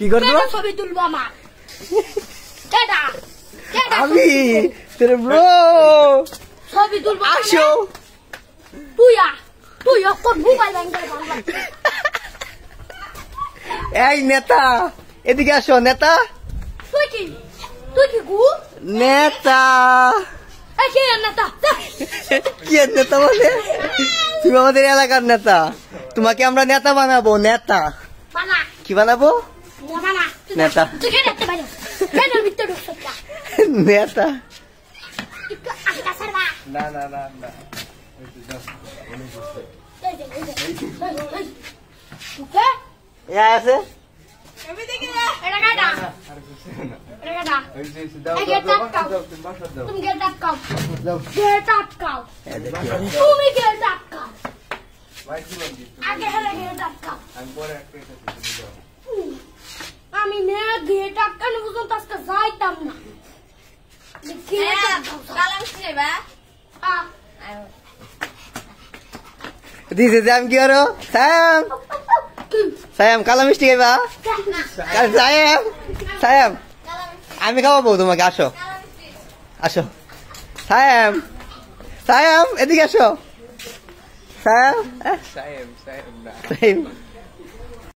কি করবো? ছবি তুলবো আমার। আমি তোর ব্রো ছবি তুলবো। আসো। তুই এখন মোবাইল ব্যাংকের বাংলা। এই নেতা এদিকে আসো নেতা। তুই কি গু? নেতা কে নেতা? কি নেতা বলে? তুমি আমাদের এলাকার নেতা, তোমাকে আমরা নেতা বানাবো। নেতা বানা। কি বানাবো? বানা। নেতা। তুই কে নেতা বানা? কেন ভিতরে ঢুকছ? নেতা একটু আস্তে সারবা। না না না না ওকে আছে আমি দেখি না। এটা কাটা। এটা কাটা। তুমি গেট আটকাও। গেট আটকাও। তুমি গেট আটকাও। আগে হেলে গেট আটকাও। আমি নে গেট আটকানো পর্যন্ত আজকে যাইতাম না। দিছে আমি কি করো? সায়াম সায়াম কালা মিষ্টি খাইবা? সায়াম সায়াম আমি খাওয়াবো তোমাকে। আসো আসো সায়াম সায়াম এদিকে আসো। সায়াম Sayang, sayang na. সায়াম